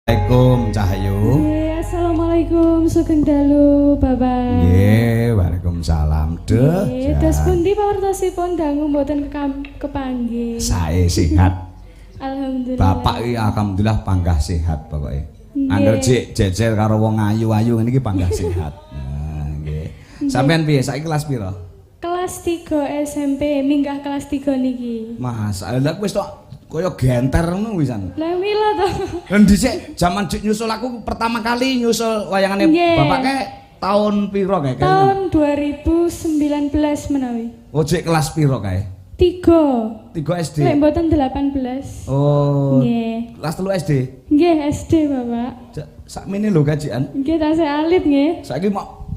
Assalamualaikum Cahyo. Assalamualaikum Sugeng dalu Bapak. Nggih, waalaikumsalam. Dos pundi pawartosipun dangu mboten kepanggih. Sae sehat. Alhamdulillah. Bapak iki alhamdulillah panggah sehat pokoke. Angger jejer karo wong ayu-ayu ngene iki panggah sehat. Nah, nggih. Sampeyan piye? Saiki kelas pira? Kelas 3 SMP, minggah kelas 3 niki. Mas, lha wis tok kaya genter ngono wisan. Lah mila to. Lah dhisik jaman dik nyusul aku pertama kali nyusul wayangane Bapak ke tahun piro kae? Tahun 2019 menawi. Oh, jek kelas piro kae? 3 SD. Lek mboten 18. Oh. Nggih. Kelas 3 SD. Nggih SD, Bapak. Sakmene lho gajian. Nggih tasih alit nggih. Saiki mak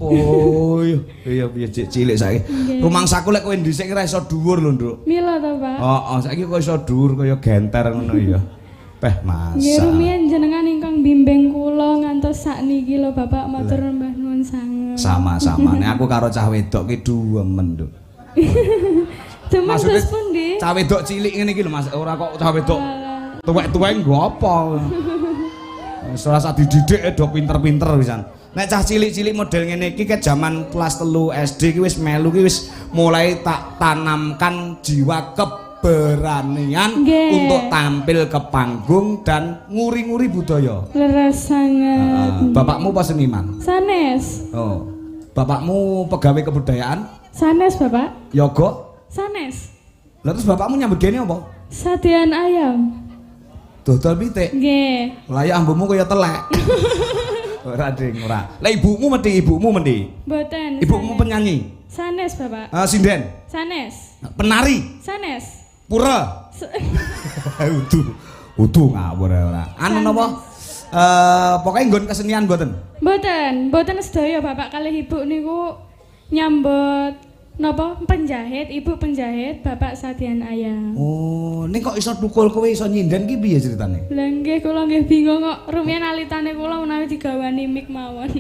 iya piye cilik saiki. Rumangsaku lek kowe dhisik ora iso dhuwur lho, Nduk. Mila to, Pak. Heeh, saiki kok iso dhuwur kaya genter ngono ya. Peh masa. Nggih rumiyin jenengan ingkang bimbing kula ngantos sakniki lho Bapak matur mbah nuwun sanget. Sama-sama. Nek aku karo cah wedok ki duwemen, Nduk. Temen terus pundi? Cah wedok cilik ngene iki lho Mas, ora kok cah wedok tuwek-tuwek nggo apa. Wis ora sak dididik do pinter-pinter wisan. Nek cah cilik-cilik model ngene iki ke jaman kelas 3 SD ki wis melu ki wis mulai tak tanamkan jiwa keberanian untuk tampil ke panggung dan nguri-nguri budaya. Leres sangat. Bapakmu apa seniman? Sanes. Oh. Bapakmu pegawai kebudayaan? Sanes, Bapak. Yoga? Sanes. Lah terus bapakmu nyambut gene apa? Sadean ayam. Dodol pitik. Nggih. Layak ambumu kaya telek. Ora ding, ora. Lah ibumu mesti. Mboten. Ibumu penyanyi. Sanes, Bapak. Sinden. Sanes. Penari. Sanes. Pura. Udu ngawur ora. Anu napa? Pokoke nggon kesenian mboten. Mboten sedaya Bapak kalih Ibu niku nyambut napa penjahit, Ibu penjahit, Bapak sadean ayam. Oh, ning kok iso tukul kowe iso nyinden ki piye ceritane? Lah nggih kula nggih bingung kok rumiyin alitane kula menawi digawani mik mawon.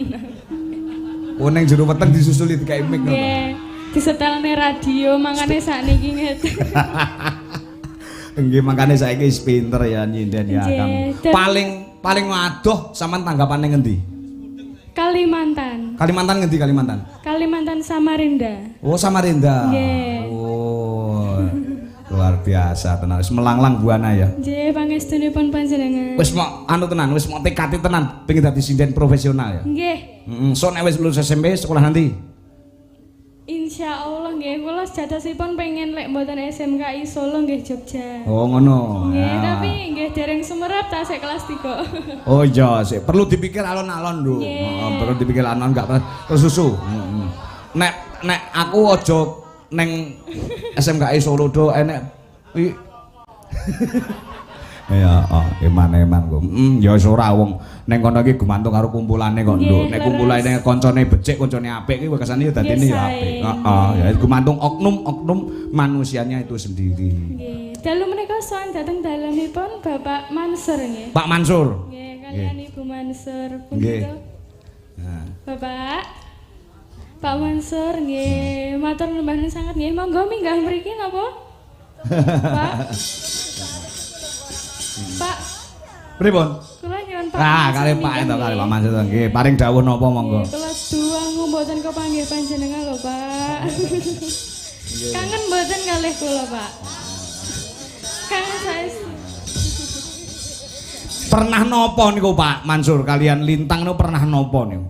Oh, ning jero weteng disusuli dikai mik ngono. Nggih, disetelne radio mangane sakniki ngeten. Nggih, makane saiki wis pinter ya nyinden ya Kang. Paling adoh sampean tanggapane ngendi? Kalimantan. Kalimantan ngendi Kalimantan? Kalimantan Samarinda. Oh, Samarinda. Nggih. Oh. Luar biasa tenan. Wis melanglang buana ya. Nggih, pangestunipun panjenengan. Wis mau anu tenan, wis mau tekad tenan pengen dadi sinden profesional ya. Nggih. So nek wis lulus SMP sekolah nanti? Insya Allah nggih, kula sejatosipun pengen lek mboten SMKI Solo nggih Jogja. Oh ngono. Nggih, tapi nggih dereng sumerep tasik kelas 3. Oh iya, sih perlu dipikir alon-alon lho. Perlu dipikir alon enggak tersusu. Nek aku aja neng SMKI Solo do enek ya, eman-eman kok. Ya wis ora wong ning kono iki gumantung karo kumpulane kok, Nduk. Nek kumpulane kancane becik, kancane apik iki kesane ya dadine ya apik. Heeh, ya gumantung oknum manusianya itu sendiri. Nggih. Dalu menika sowan dateng dalemipun Bapak Mansur nggih. Pak Mansur. Nggih, kalian Ibu Mansur. Nggih. Nah. Pak Mansur nggih, matur nuwun sanget nggih. Monggo minggah mriki napa? Pak. Pak. Pripun? Kula nyuwun Pak. Kali Pak itu kali Pak Mansur nggih, paring dawuh napa monggo. Kelas 2 mboten kepanggih panjenengan lho, Pak. Kangen mboten kalih kula, Pak. Kangen saestu. Pernah napa niku Pak Mansur kalian Lintang niku pernah napa niku?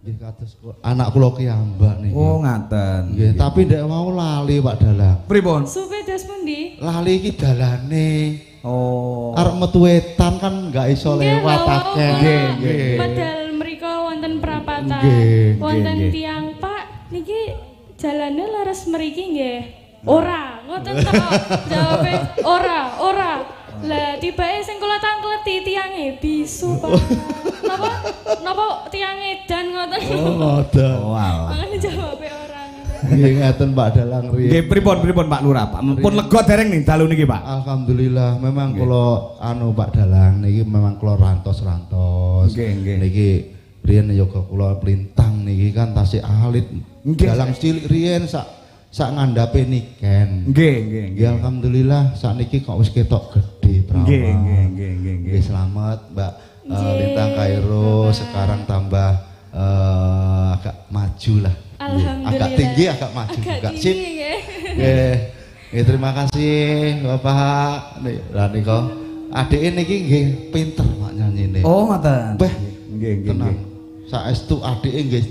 Nggih kados anak kula ki ambak niki. Oh ngaten. Nggih, tapi ndek mau lali Pak Dalang. Pripun? Supe dos pundi? Lali iki dalane. Oh. Arep metu wetan kan enggak iso lewat akeh. Nggih. Padahal mriko wonten prapatan. Wonten tiang Pak niki jalane leres mriki nggih. Ora, ngoten to. Jawabe ora. Lah tibake sing kula tangkleti tiange bisu, Pak. Napa tiange dan ngoten. Oh, ngoten. Oh, alah. Mangane jawabe ora. Nggih ngeten Pak Dalang riyen. Nggih pripun Pak Lurah, Pak. Pun lega dereng nih dalu niki, Pak. Alhamdulillah memang kula Pak Dalang niki memang kula rantos-rantos. Nggih. Niki riyen yoga kula Lintang niki kan tasih alit. Dalang cilik riyen sak ngandhape niken. Nggih. Alhamdulillah sakniki kok wis ketok gedhe prawan. Nggih. Nggih selamat Mbak Lintang Kairo sekarang tambah agak maju lah. Alhamdulillah. Agak tinggi, agak maju Agak juga. tinggi, Sip. nggih. Nggih, terima kasih Bapak. Lah nika adik niki nggih pinter Pak nyanyine. Oh, ngoten. Beh, nggih nggih. tenang. Saestu adike nggih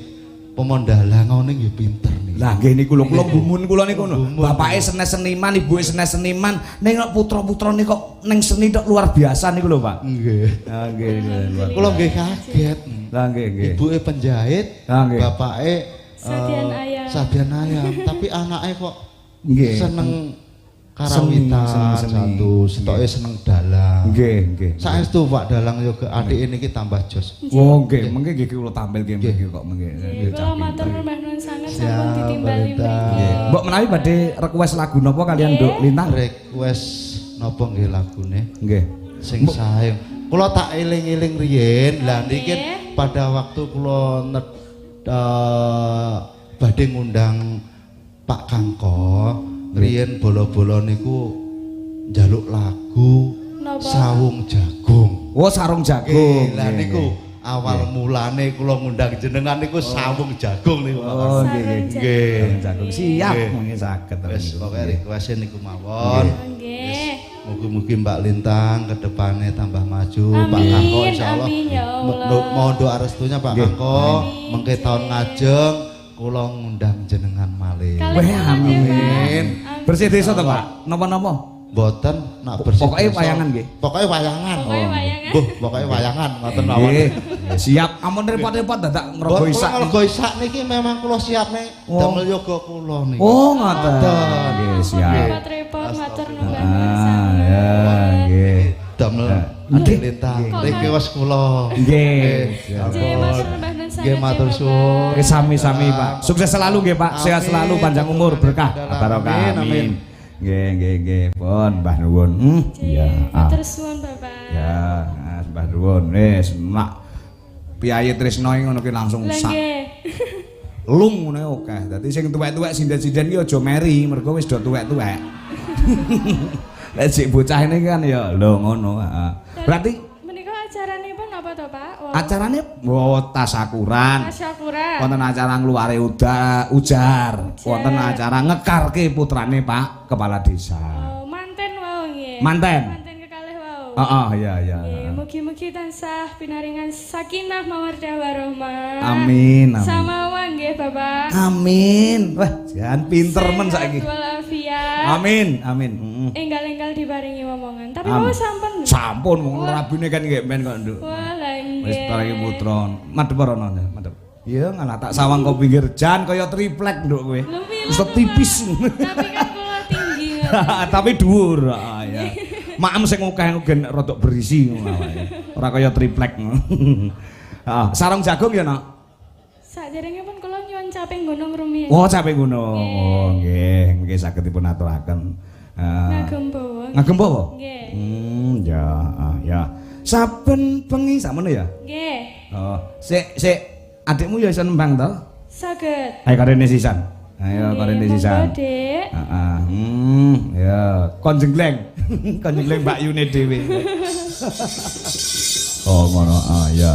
pemondalangane nggih pinter niki. Lah nggih niku lho kula gumun kula niku ngono. Bapake seniman, ibuke seniman, ning putra-putrane kok ning seni tok luar biasa niku lho, Pak. Nggih. Ah nggih luar. Kula nggih kaget. Lah nggih nggih. Ibuke penjahit, Ah, nggih. bapake Sadian ayam. Sadian ayam, tapi anake kok Nggih. seneng karawitan, Seni. satu setoke seneng dalang. Nggih nggih. Saestu Pak Dalang juga adik niki tambah jos. Oh nggih, mengke nggih kula tampil nggih mengke kok mengke. Nggih, kula matur nuwun sanget Siap, sampun ditimbali Balita. mriki. Mbok menawi badhe request lagu napa kalian Nduk Lintang? Request napa nggih lagune? Nggih. Sing sae. Kula tak eling-eling riyen. Lah niki pada waktu kula badhe ngundang Pak Kangko, riyen bolo-bolo niku njaluk lagu Napa? Sawung Jagung. Oh sarung jagung. Lah niku awal mulane kula ngundang jenengan niku Sawung Jagung niku. Oh nggih nggih. Nggih. Jagung siap Nggih. mengke saged. Wis pokoke request niku mawon. Nggih. Mugi-mugi Mbak Lintang ke depannya tambah maju. Pak Amin, Kangko insyaallah. amin ya Allah. Mohon doa restunya Pak Nggih. Kangko. Mengke tahun ngajeng kula ngundang jenengan malih. Kalih Weh sangat ya, Pak. amin. Bersih desa to, Pak? Napa-napa? Mboten nak bersih. Pokoknya desa. wayangan nggih. Pokoknya wayangan. Pokoknya wayangan. Buh, pokoknya wayangan ngoten mawon. Nggih. Siap. Ampun repot-repot dadak ngrogo Mboten isak. ngrego isak niki memang kula siap nih. Oh. Damel yoga kula niki. Oh ngoten. Nggih siap. Repot-repot matur nuwun Ah sanget. ya nggih. Damel Nggih. Lintang. Niki wis kula. Nggih. Nggih, matur nuwun sanget. Nggih matur suwun. Oke sami-sami Pak. Sukses selalu nggih Pak. Sehat Amin. selalu, panjang umur, berkah, Amin. barokah. Amin. Amin. Nggih nggih nggih. Pun Mbah nuwun. Iya. Matur suwun Bapak. Ya, Mbah nuwun. Wis mak piyayi tresno iki ngono ki langsung Lah sak nggih. lung ngene oke. Dadi sing tuwek-tuwek sinden-sinden ki aja meri, mergo wis do tuwek-tuwek. Lek sik bocah ini kan ya lho ngono, heeh. Berarti menika acaranipun apa to, Pak? acarane tasakuran. Tasyakuran. Wonten acara ngluware ujar, wonten acara ngekarke putrane Pak Kepala Desa. Oh, manten wau nggih. Manten. Manten kekalih wau. Heeh, iya iya. Nggih, mugi-mugi tansah pinaringan sakinah mawaddah warahmah. Amin, amin. Samawan nggih, Bapak. Amin. Wah, jan pinter men saiki. Sehat walafiat. Amin, amin. Enggal-enggal diparingi omongan. Tapi Amin. wau sampun. Sampun wong rabine kan nggih men kok, Nduk. Wah, lah Wis nggih. paringi putra. Madhep rono, madhep. Iya, ngalah tak sawang kok pinggir jan kaya triplek, Nduk kowe. Lho, Wis tipis. Tapi kan kula tinggi. ngoten. Tapi dhuwur, ah, ya. Maem sing akeh gen rodok berisi ngono awake. Ora kaya triplek. Heeh, sarung jagung ya, Nak. Saderengipun kula nyuwun caping gunung rumiyin. Oh, capek ngono. Oh, nggih, nggih saged dipun aturaken. Ngagem bawa. Ngagem apa? Nggih. Ya, ya. Saben bengi sakmono ya? Nggih. Oh, sik adikmu ya iso nembang to? Saged. Ayo karene sisan. Ayo karene Nggih, sisan. monggo, Dik. Heeh. Ya, kon jenggleng. Kon jenggleng Mbak Yune dhewe. Oh, ngono. Ah, ya.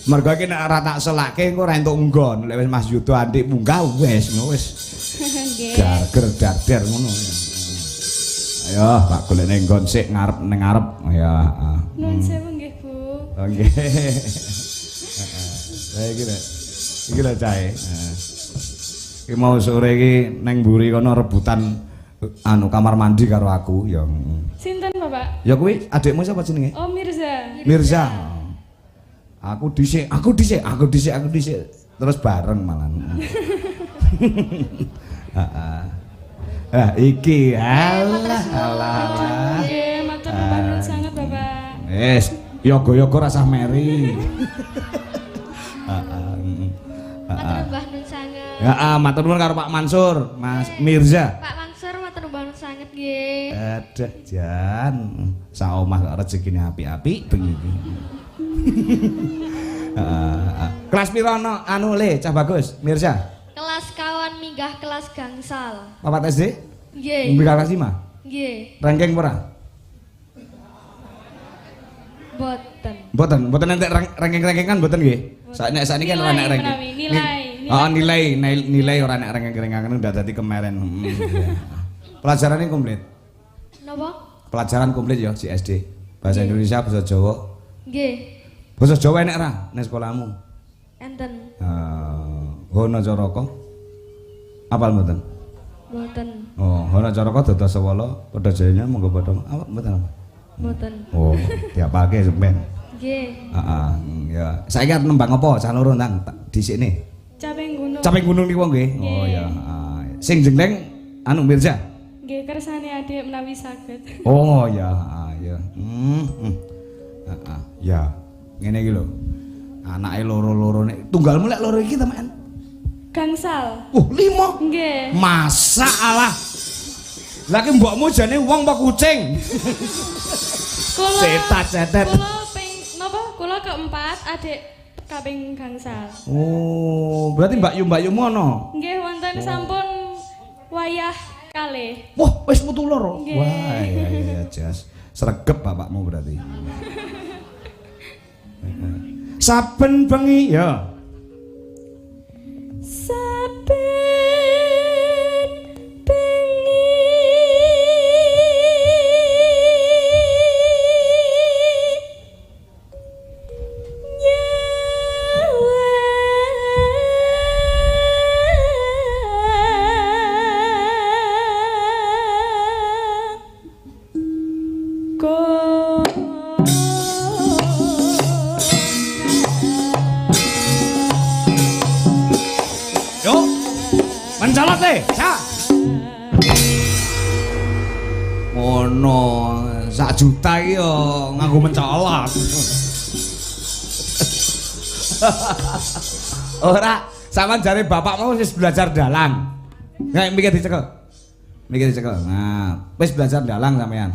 Mergo iki nek ora tak selake engko ora entuk nggon. Lek wis Mas Yudo antik munggah wis ngono wis. Nggih. Garger darder ngono. Ayo, tak golekne nggon sik ngarep ning ngarep. Ya, heeh. Nuwun sewu nggih, Bu. Oke. Lah iki lho. Iki lho cahe. Iki mau sore iki neng mburi kono rebutan anu kamar mandi karo aku ya. Sinten, Bapak? Ya kuwi adikmu sapa jenenge? Oh, Mirza. Mirza. Aku dhisik. Terus bareng malan. Heeh. Iki alah. Nggih, matur nuwun sanget, Bapak. Wis, yoga-yoga rasah meri. Matur nuwun nun sanget. Heeh, matur nuwun karo Pak Mansur, Mas Mirza. Pak Mansur matur nuwun sanget nggih. Aduh, jan. Sak omah kok rezekine apik-apik bengi iki. Kelas piro ana anu le, Cah Bagus, Mirza? Kelas kawan minggah kelas gangsal. Papat SD? Nggih. Mbika kelas 5? Nggih. Ranking ora? Boten. Mboten entek ranking-rankingan mboten nggih. Sakniki kan ora nek ranking. Nilai ora nek ranking-rankingan udah dadi kemarin. Pelajaran ini komplit. Napa? Pelajaran komplit ya si SD. Bahasa Indonesia, bahasa Jawa. Nggih. Bahasa Jawa enek ra nek sekolahmu? Enten. Hono Caraka. Apal mboten? Mboten. Oh, Hono Caraka dados sewala padha jayanya monggo padha apa mboten apa? Mboten. Oh, diapake sampean. Nggih. Heeh, ya. Saiki arep nembang apa? Cah loro ndang dhisikne. Caping gunung. Caping gunung niku nggih. Oh ya. Sing jendeng anu Mirza. Nggih kersane adik menawi saged. Oh ya, ya. Ya. Ngene iki lho. Anake loro-loro nek tunggalmu lek loro iki temen. Gangsal. 5. Nggih. Masalah. Lah ki mbokmu jane wong apa kucing? Kula Setat cetet. Kula keempat, adik kaping gangsal. Oh, berarti Mbak Yumu ono. Nggih wonten sampun wayah kalih. Wah, wis metu loro. Nggih. Wah, iya jas. Sregep bapakmu berarti. Saben bengi ya. Saben bengi Mencolot deh, sa. Ngono, sak juta iki yo nganggo mencolot. Ora, sampean jare bapakmu wis belajar dalang. Nek mikir dicekel. Mikir dicekel. Nah, wis belajar dalang sampean.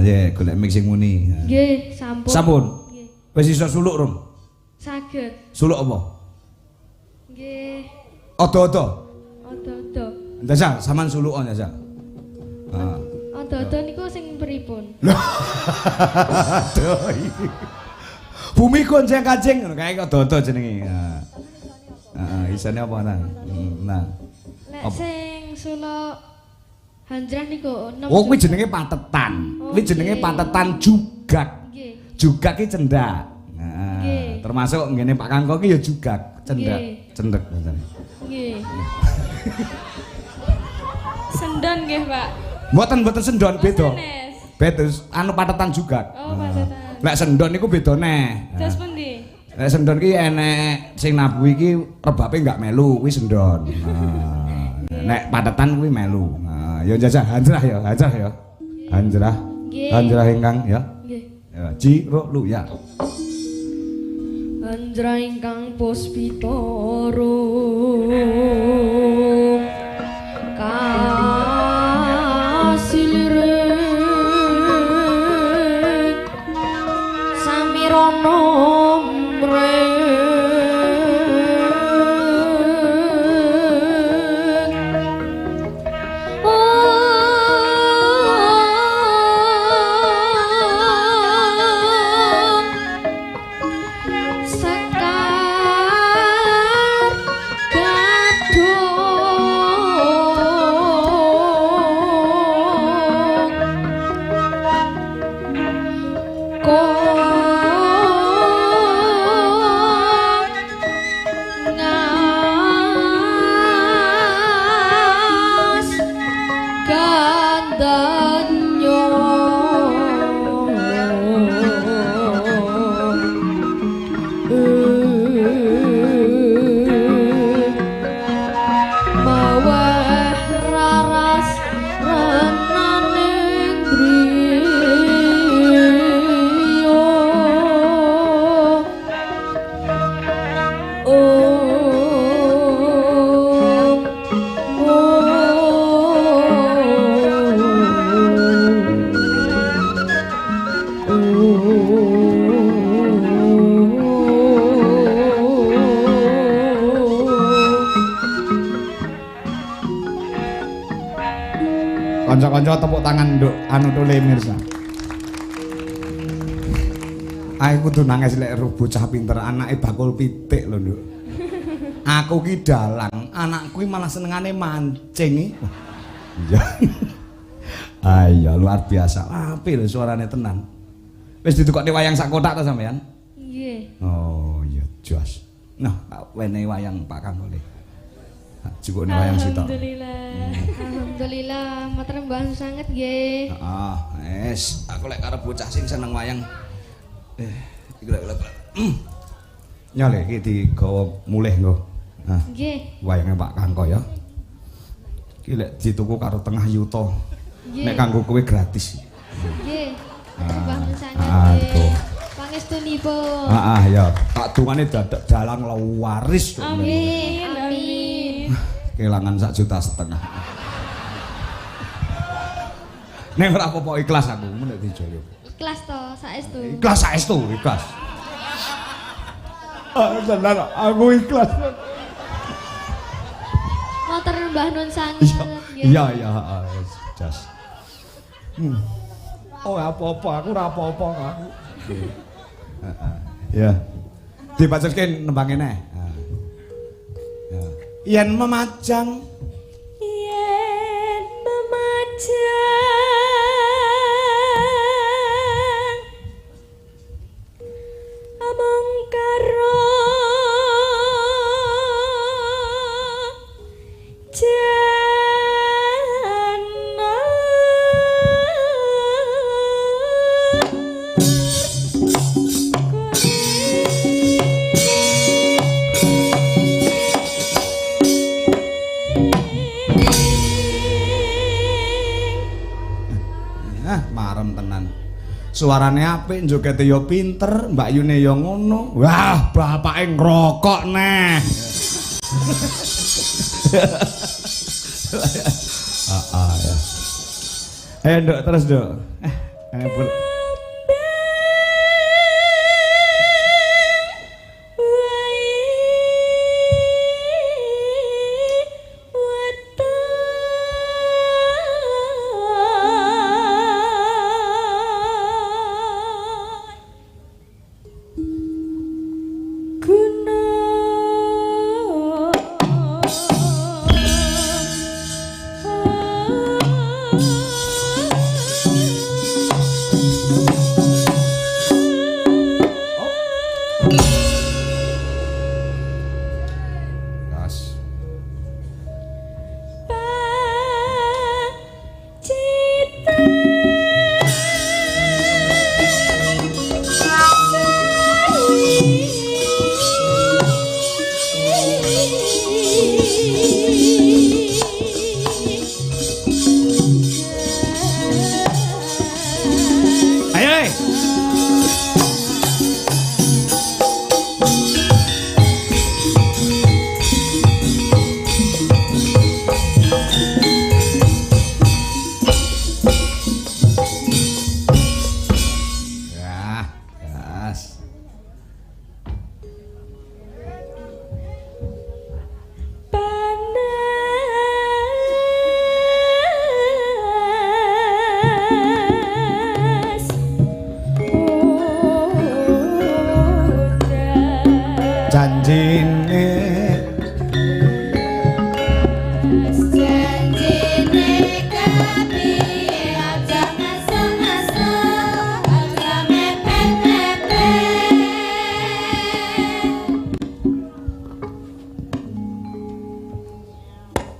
Ya, golek mik sing muni. Nggih, sampun. Sampun. Nggih. Wis iso suluk, Rum? Saged. Suluk apa? Nggih. Odo-odo. Odo-odo. Ndasa, sampean sulukan ya, Sa. Odo-odo niku sing pripun? Aduh. Bumi gonceng-kancing ngono kae odo-odo jenenge. Heeh, isane apa nang? Nah. Lek sing suluk hanjrah niku 6. Oh, kuwi jenenge patetan. Kuwi jenenge patetan jugak. Nggih. Jugak ki cendak. Nah, Nggih. termasuk ngene Pak Kangko ki ya jugak, cendak. Nggih. Cendek ngoten. Nggih. Sendon nggih, Pak. Mboten sendon beda. Sanes. Beda anu patetan jugak. Oh, patetan. Lek sendon niku beda neh. Terus pundi? Lek sendon ki enek sing nabuh iki rebabe enggak melu, kuwi sendon. Nek patetan kuwi melu. Ya jajah hanjrah ya, hanjrah ya. Hanjrah. Nggih. Hanjrah ingkang ya. Nggih. Ya, Ciro lu ya. Hanjrah ingkang puspitara kasilireng samirana mreng Kanca-kanca tepuk tangan nduk anu tule mirsa. Aku kudu nangis lek ro bocah pinter anake bakul pitik lho, Nduk. Aku ki dalang, anakku ki malah senengane mancing. Iya. Ayo luar biasa. Apik lho suarane tenan. Wis ditukokne wayang sak kotak to sampean? Nggih. Oh, iya jos. Nah, wene wayang Pak Kang boleh. Jukune wayang sitok. Alhamdulillah, matur mbah sanget nggih. Heeh, wis aku lek karo bocah sing seneng wayang. Iki lek. Nyale iki digawa mulih nggo. Nah. Nggih. Wayange Pak Kangko ya. Iki lek dituku karo tengah yuta. Nggih. Nek kanggo kowe gratis. Nggih. Mbah sanget Aduh. nggih. Pangestunipun. Ya. Tak dungane dadak dalang lawaris. Amin. Amin. Kelangan 1,5 juta. Nek ora apa-apa ikhlas aku, menek dijolo. Ikhlas to, saestu. Ikhlas saestu, ikhlas. Tenan aku ikhlas. Matur mbah nun sanget nggih. Iya, jas. Oh, apa-apa, aku ora apa-apa aku. Ya. Dibacaske nembange neh. Yen memajang amung karo marem tenan. Suarane apik, njogete ya pinter, Mbak Yune ya ngono. Wah, bapake ngrokok neh. Ya. Nduk terus, Nduk.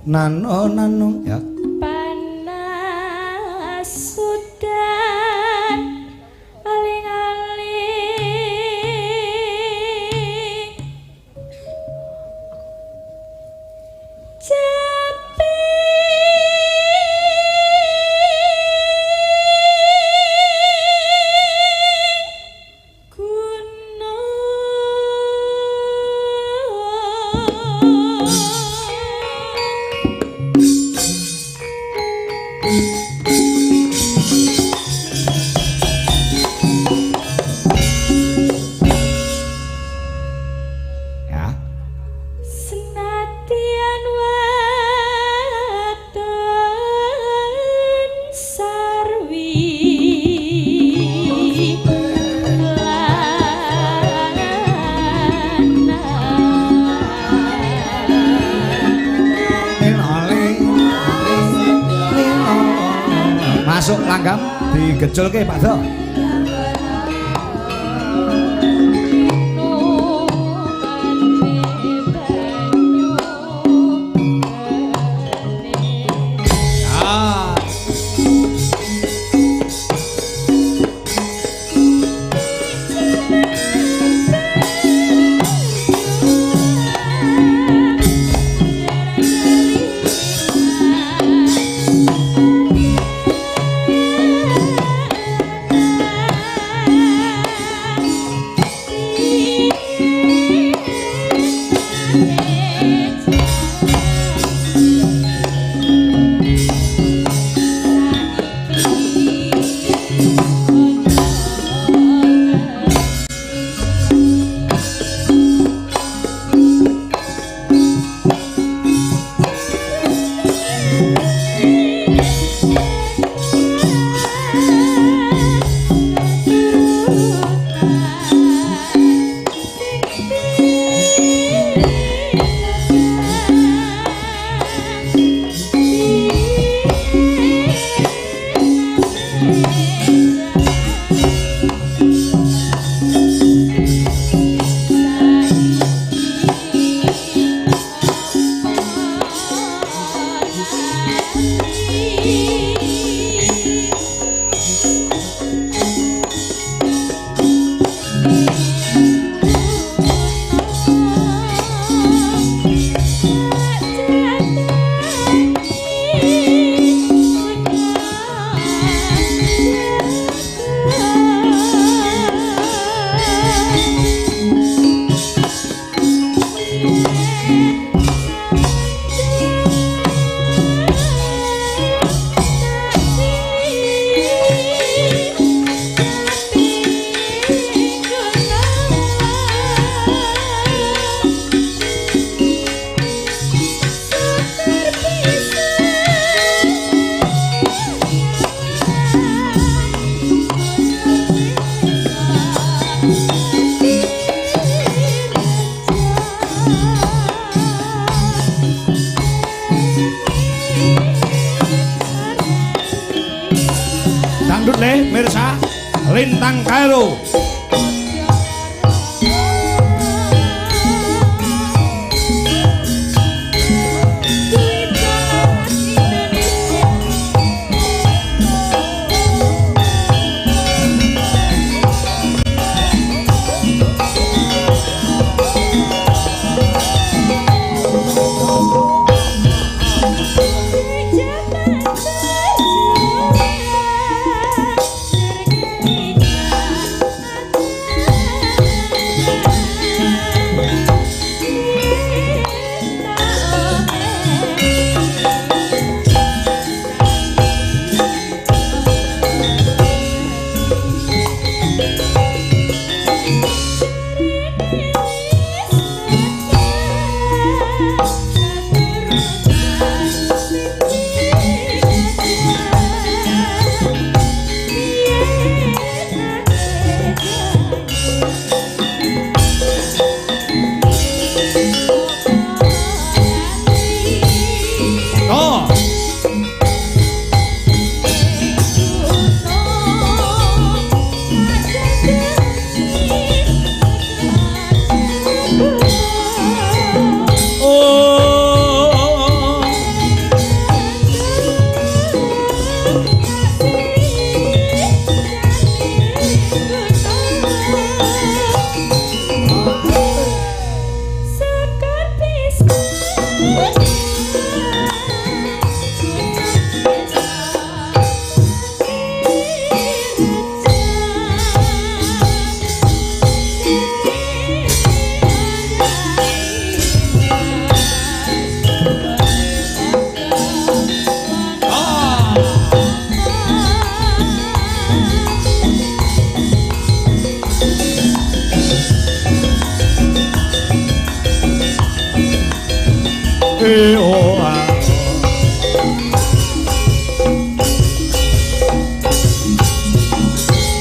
Nano ya. Panas sudah aling-aling Japi gunung masuk langgam digejolke Pak Do. Dangdut le mirsa Lintang Kairu.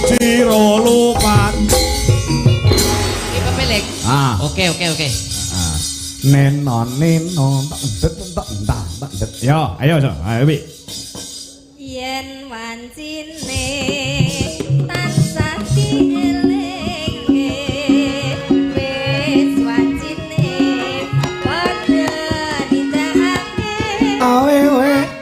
Ciro lupat. Iki pemilik. Oke. Neno tak ndet. Yo, ayo Wi. Yen wan wancine tansah dielingke wis wancine padha nindakake awewe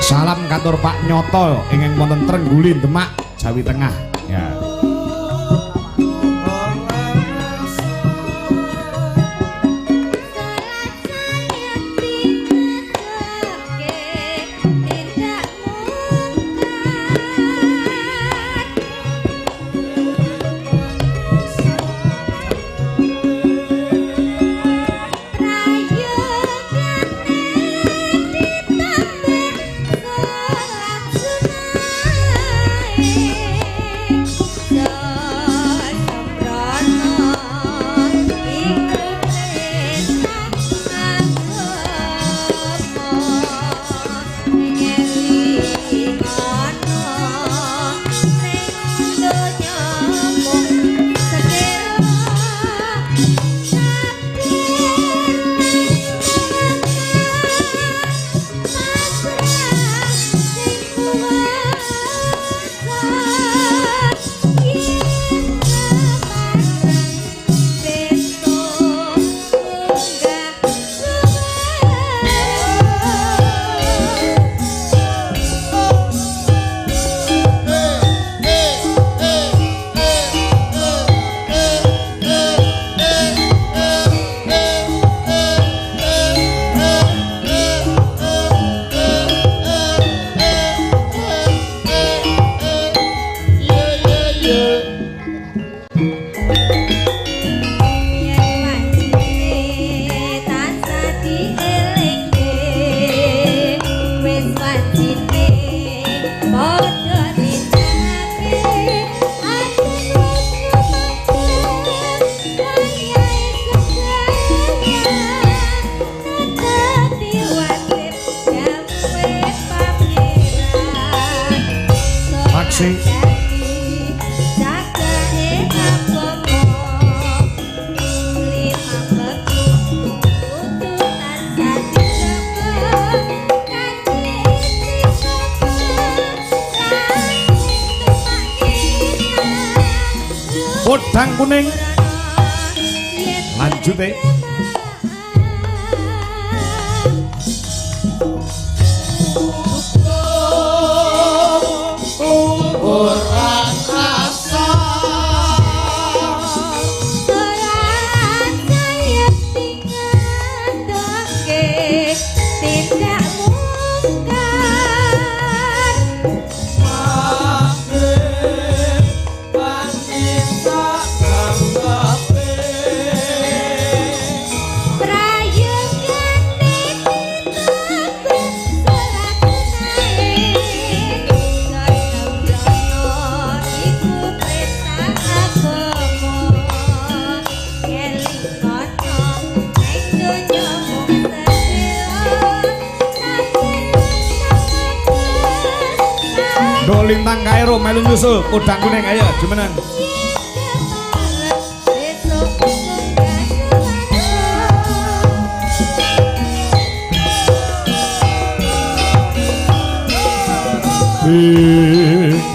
salam kantor Pak Nyoto ingkang wonten Trenggulin Demak Jawi Tengah ya. Podang kuning lanjut Lintang Kairo melu nyusul Podang kuning ayo jumeneng. Okay.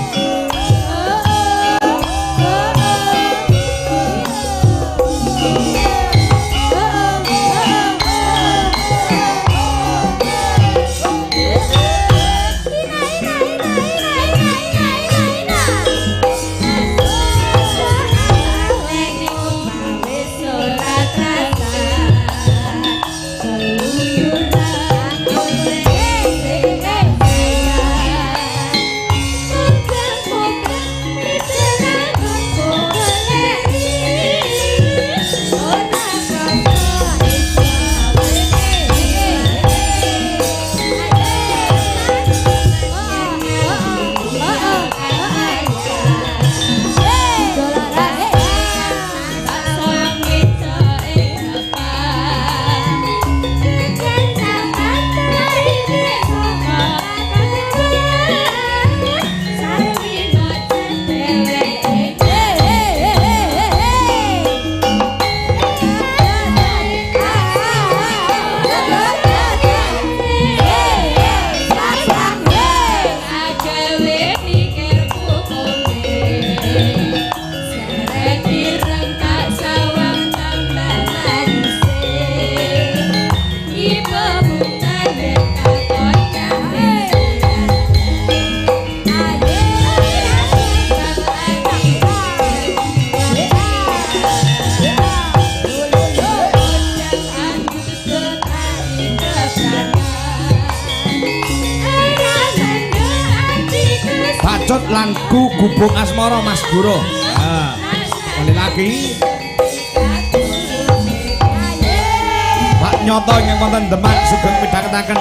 Kecut lan Gubuk Asmara Mas Guru. Nah, kali lagi. Pak Nyoto yang konten Demak Sugeng midhangetaken.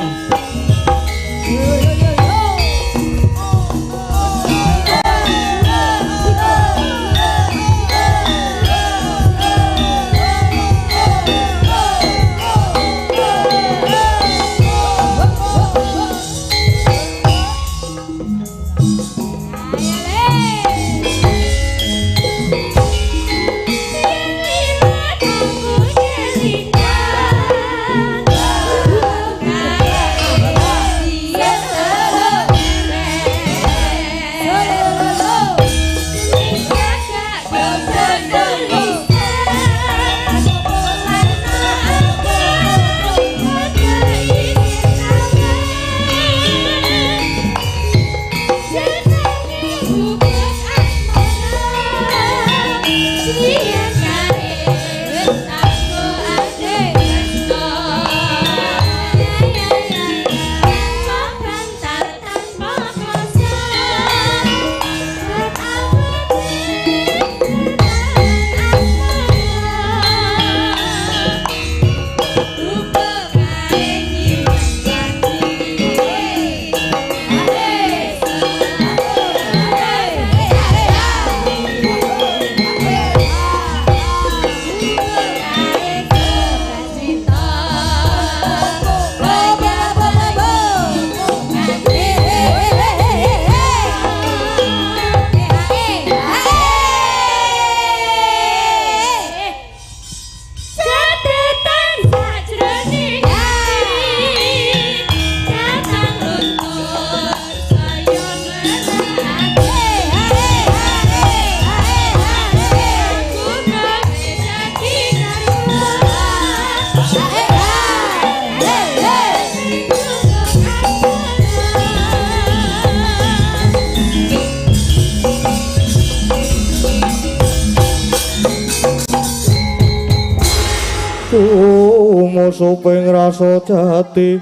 Suping rasa jati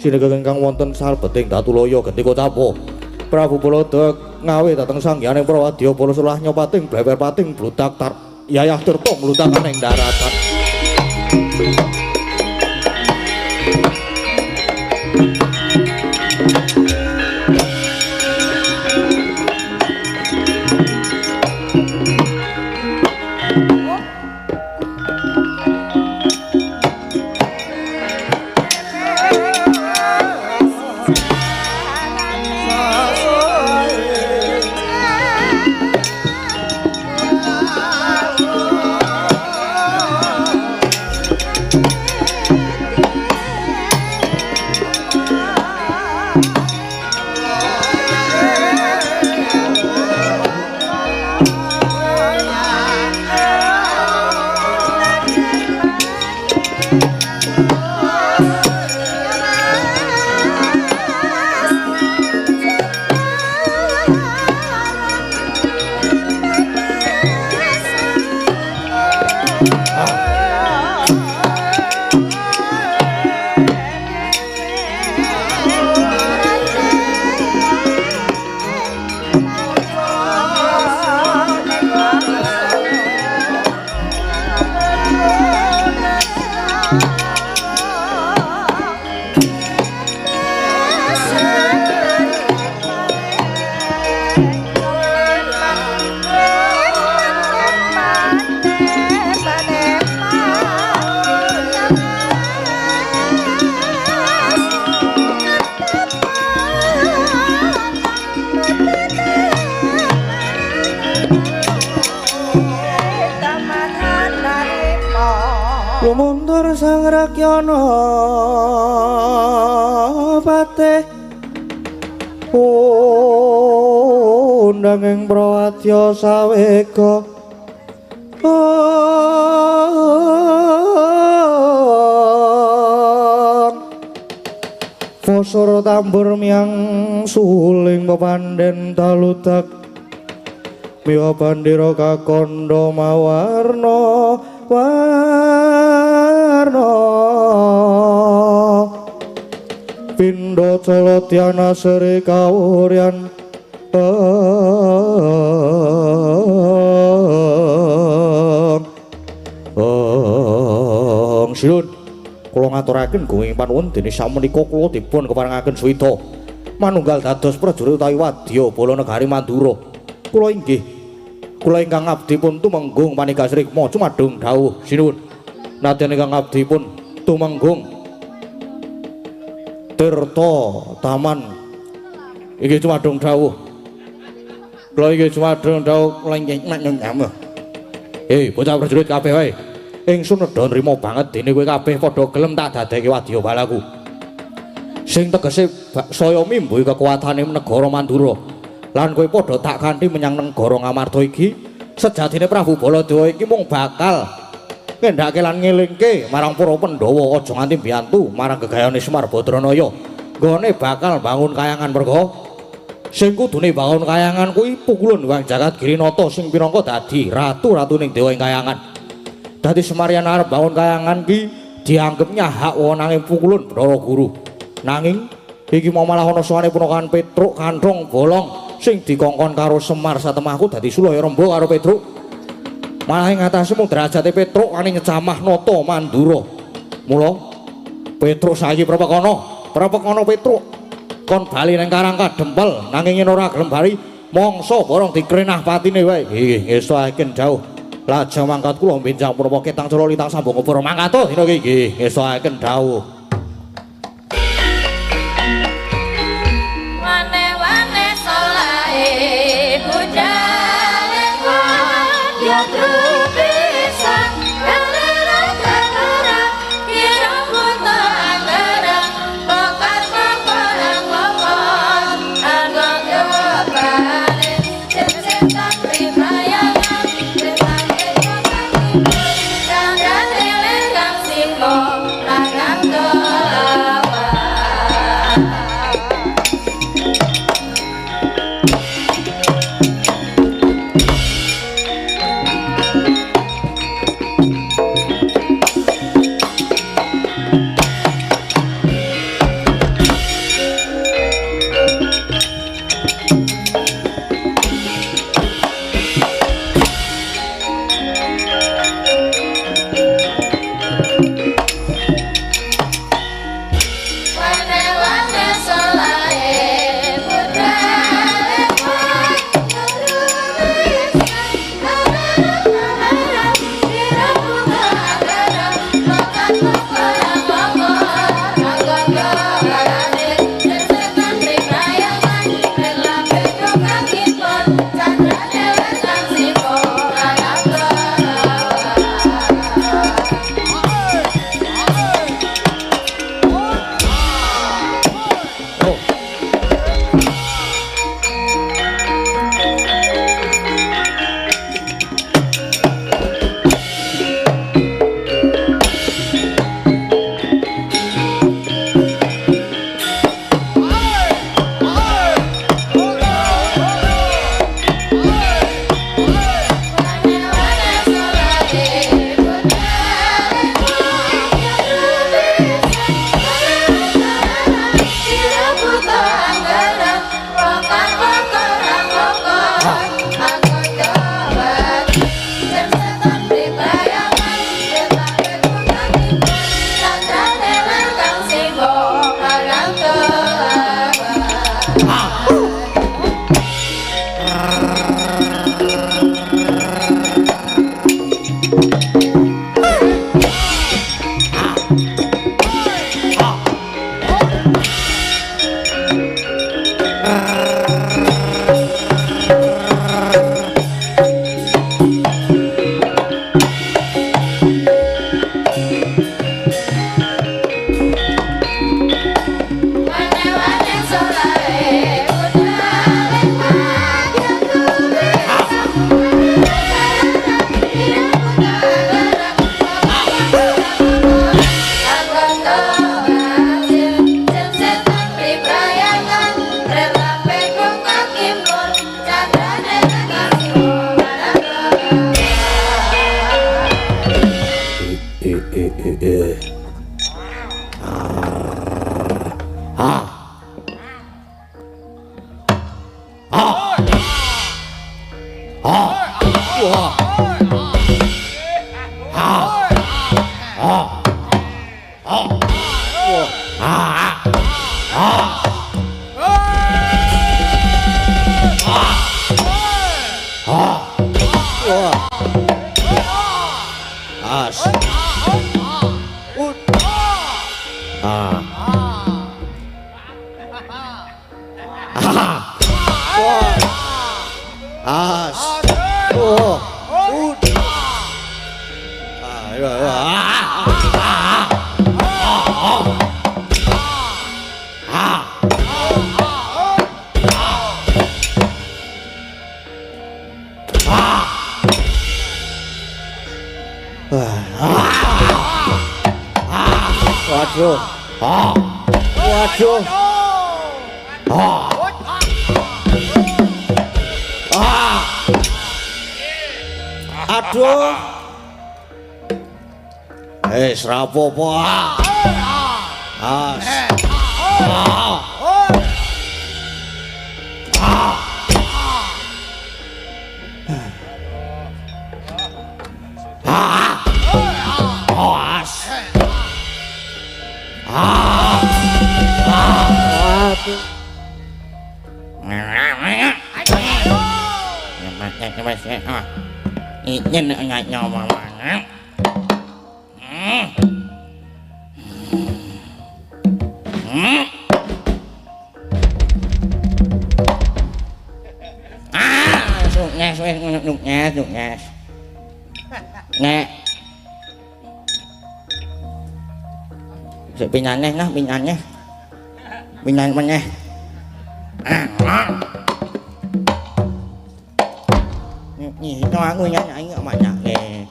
sinegeng ingkang wonten salbeting Datulaya Gentika Capo Prabu Baladewa ngawe dhateng sangyaning Prawadya Bala Sulah nyopating blewer pating bludak tar yayah tirta mlutakan ing daratan. Lumuntur sang rakyana patih undang ing Prawadya sawega Fosor tambur miang suling pepandhen taludak miwa bandira kakandha mawarna Warna Pindha Colotyana Sri Kawuryan Silun kula ngaturaken gunging panuwun dene samenika kula dipun keparengaken swida manunggal dados prajurit utawi wadya bala negari Mandura. Kula inggih kula ingkang abdi pun tumenggung Manigasri Rikma cumadung dawuh sinuwun. Nadyan ingkang abdi pun tumenggung Tirta Taman inggih cumadung dawuh. Kula inggih cumadung dawuh lenggeng nyam. Bocah prajurit kabeh wae. Ingsun nedha nrimo banget dene kowe kabeh padha gelem tak dadekke wadya balaku. Sing tegese saya mimbuhi kekuatane negara Mandura. Lan kowe padha tak kanthi menyang negara Ngamarta iki, sejatine Prabu Baladewa iki mung bakal ngendhake lan ngelingke marang para Pandhawa aja nganti mbiyantu marang gegayane Semar Badranaya. Nggone bakal bangun kayangan merga sing kudune bangun kayangan kuwi pukulun Wang Jagat Girinata sing pirangka dadi ratu-ratuning dewa ing kayangan. Dadi Semar yen arep bangun kayangan ki dianggepnya hak wewenanging pukulun Bathara Guru. Nanging iki mau malah ana suwane Punakan Petruk Kanthong Bolong sing dikongkon karo Semar satemahku dadi Sulaya Rembo karo Petruk. Malah ing atase mung derajate Petruk kani nyecamah nata Mandura. Mula Petruk saiki prapakana Petruk kon bali ning Karang Kadempel nanging yen ora gelem bali mangsa borong dikrenah patine wae. Nggih ngestoaken jauh. Lajeng mangkat kula benjang purwa ketang cara litang sambung para mangkat dina iki nggih ngestoaken dawuh. Wane-wane solae bujale ya trupisan galera-galera kira buta anggara bakar paparang lopon agak kepale cek-cekan primayangan berbagai kota dan lelegang singko langang kelawar. As. Ah. As. Oh. Waduh. Waduh. Aduh. Rapopo. As. Nhìn ngại nhỏ mà nghe rồi bình an nhé bình an nhé bình an mà nghe nhỉ cho người nhá anh ở mà nhạc nghe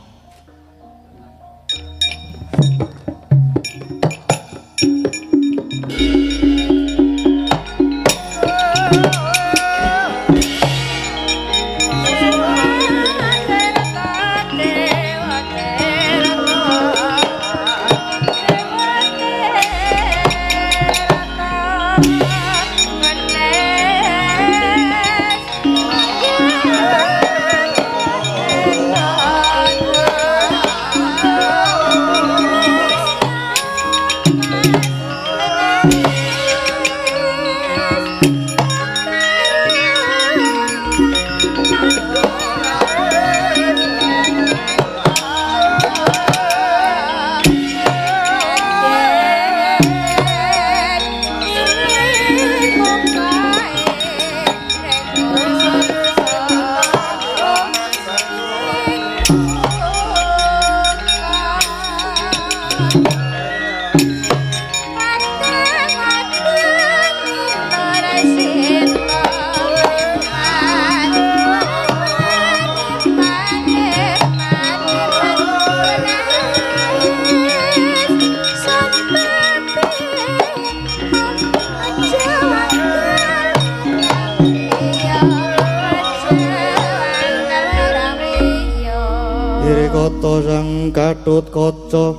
Kota sang Gatut Kaca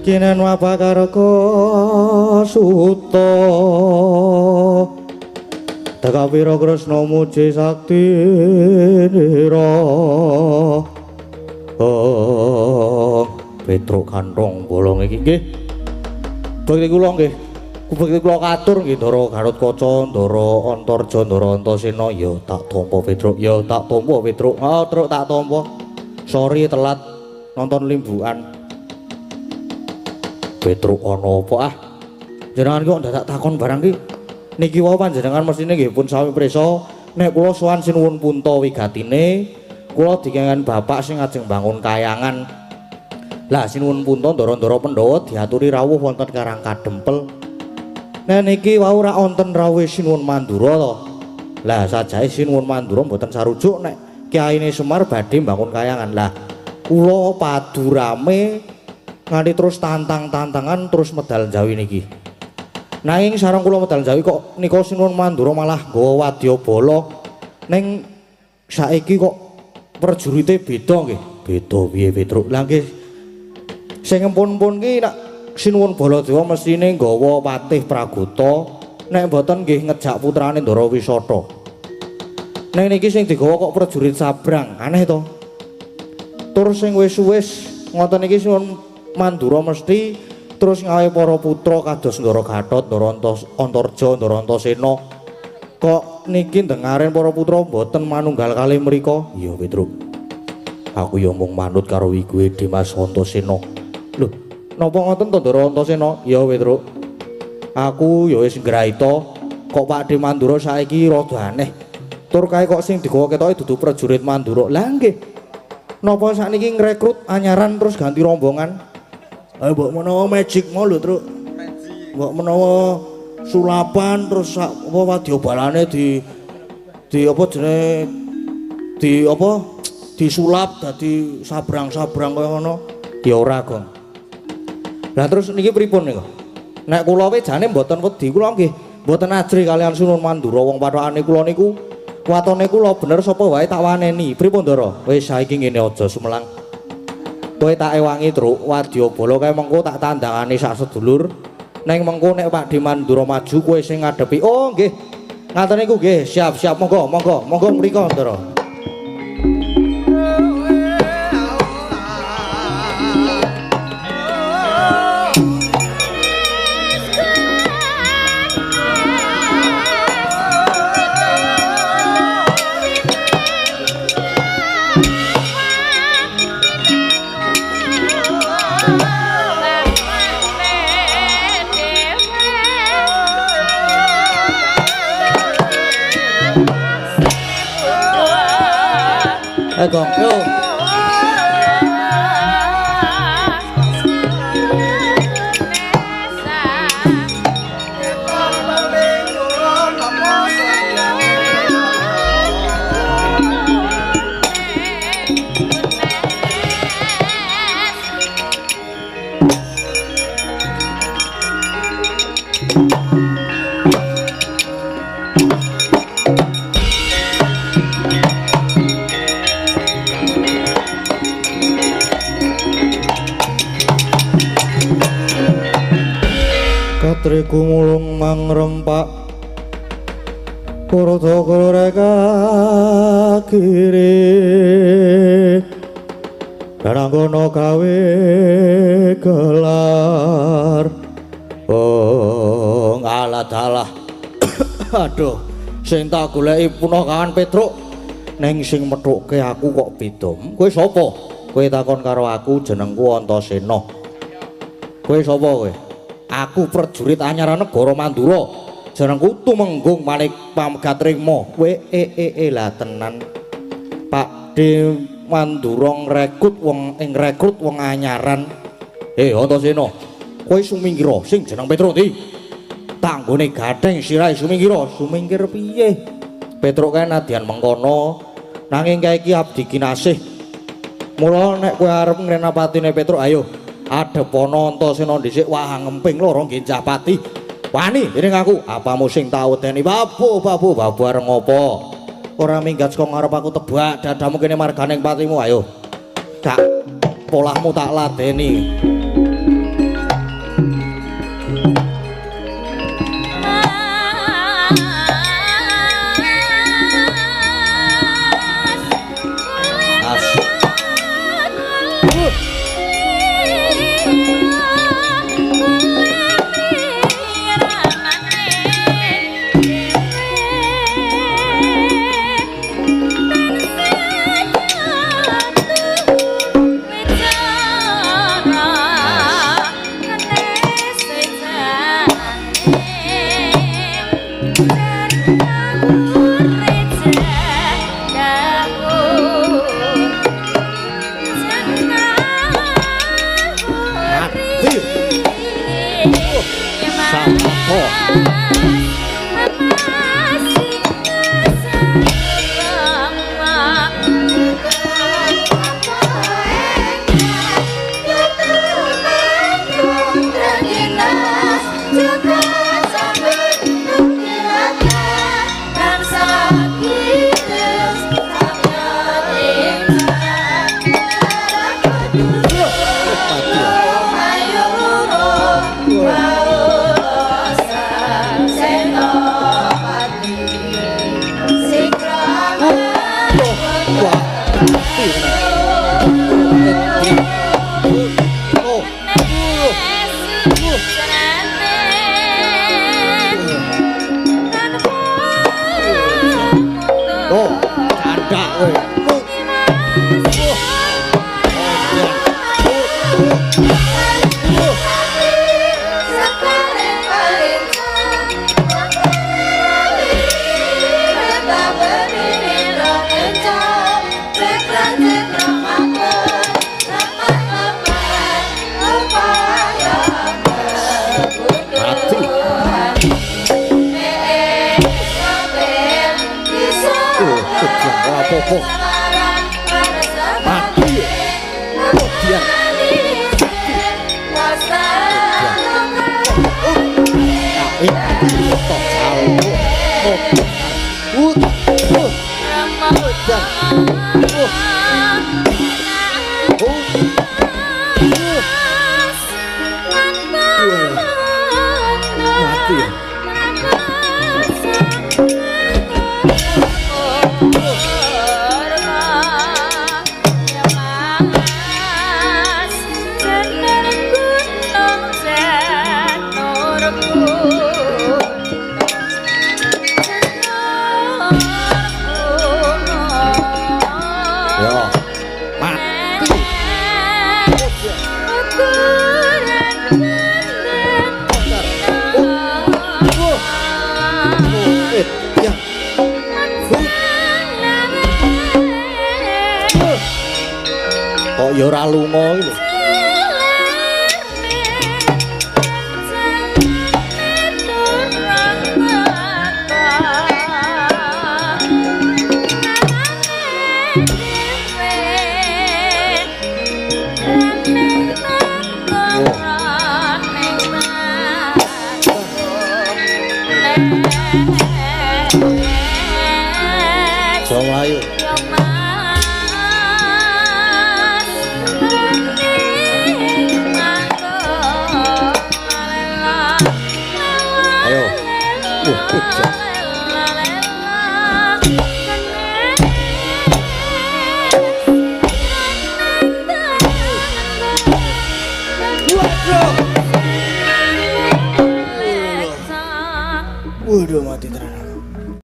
kinen wabakarka suta Dagawira Kresna muji sakti nira Petruk kantong bolong iki nggih bakti kula nggih bakti kula katur nggih Ndara Garut Kaca Ndara Antarja Ndara Antasena ya tak tampa Petruk ya tak tampa Petruk Truk tak tampa sorry telat nonton limbuan Petruk ana apa jenengan kok dadak takon barang ki niki wae panjenengan mestine nggih pun sami prisa nek kula sowan sinuwun punta wigatine kula dikengen bapak sing ajeng bangun kayangan lah sinuwun punta ndara-ndara Pandhawa diaturi rawuh wonten Karang Kadempel nek niki wau ora wonten rawuh sinuwun Mandura to lah sajae sinuwun Mandura mboten sarujuk nek Kyaine Semar badhe bangun kayangan lah kula padu rame nganti terus tantang-tantangan terus medal Jawi niki nanging sareng kula medal Jawi kok nika sinuwun Mandura malah nggawa wadyabala ning saiki kok prajurite beda nggih beda piye Petruk lah nggih sing empun-empun ki nak sinuwun Baladewa mestine nggawa Patih Pragota nek mboten nggih ngejak putrane Ndara Wisata nek niki sing digawa kok prajurit sabrang aneh to tur sing wis-wis ngoten iki sinuwun Mandura mesti terus ngawe para putra kados Ndara Gatot, Ndara Antarja, Ndara Antasena kok niki ndengaren para putra mboten manunggal kalih mriku iya Petruk Aku ya mung manut karo iku Dimas Antasena. Lho, napa ngoten to Ndara Antasena? Ya Petruk. Aku ya wis nggraita kok Pak De Mandura saiki rada aneh. Tur kae kok sing digawa ketoke dudu prajurit Mandura. Lah nggih. Napa sakniki ngrekrut anyaran terus ganti rombongan? Ayo mbok menawa magic mau lho, Truk. Mbok menawa sulapan terus apa wadyabalane di apa jenenge di apa disulap dadi sabrang-sabrang kaya ngono. Ya ora, Gong. Lah terus niki pripun niku? Nek kula wejane mboten wedi, kula nggih mboten ajri kalian Sunan Mandura wong pathokane kula niku watone kula bener sapa wae tak waneni. Pripun Ndara? Wis saiki ngene aja sumelang. Kowe tak ewangi Truk, wadyabala kae mengko tak tandangane sak sedulur. Neng mengko nek Pak De Mandura maju kowe sing ngadepi. Oh nggih. Ngaten niku nggih, siap-siap monggo mriko Ndara. Gong, yo. Katriku mulung mangrempak Kurata kureka kiri Dananggono gawe gelar Oh ngalah dalah Aduh sing tak goleki punakawan Petruk Neng sing methuke aku kok beda Kowe sapa? Kowe takon karo aku jenengku Antasena Kowe sapa kowe? Aku prajurit anyaran negara Mandura. Jenengku Tumenggung Manik Pamgatrima. Kowe lah tenan. Pak De Mandura ngrekrut wong anyaran. Antasena. Kowe sumingkira sing jeneng Petruk ndi? Tanggone gatheng sirahe sumingkira. Sumingkir piye? Petruk kae nadyan mengkono nanging kae iki abdi kinasih. Mula nek kowe arep ngrenapatine Petruk ayo adepono Antasena dhisik wah ngemping loro nggih Pati. Wani dening aku, apamu sing tak wedeni babu areng apa? Ora minggat saka ngarep aku tebak dadamu kene marganing patimu ayo. Gak polahmu tak ladeni. Oh, candak kowe. Kok ya ora lunga iki lho. Ayo. Ayo. Waduh mati tenan.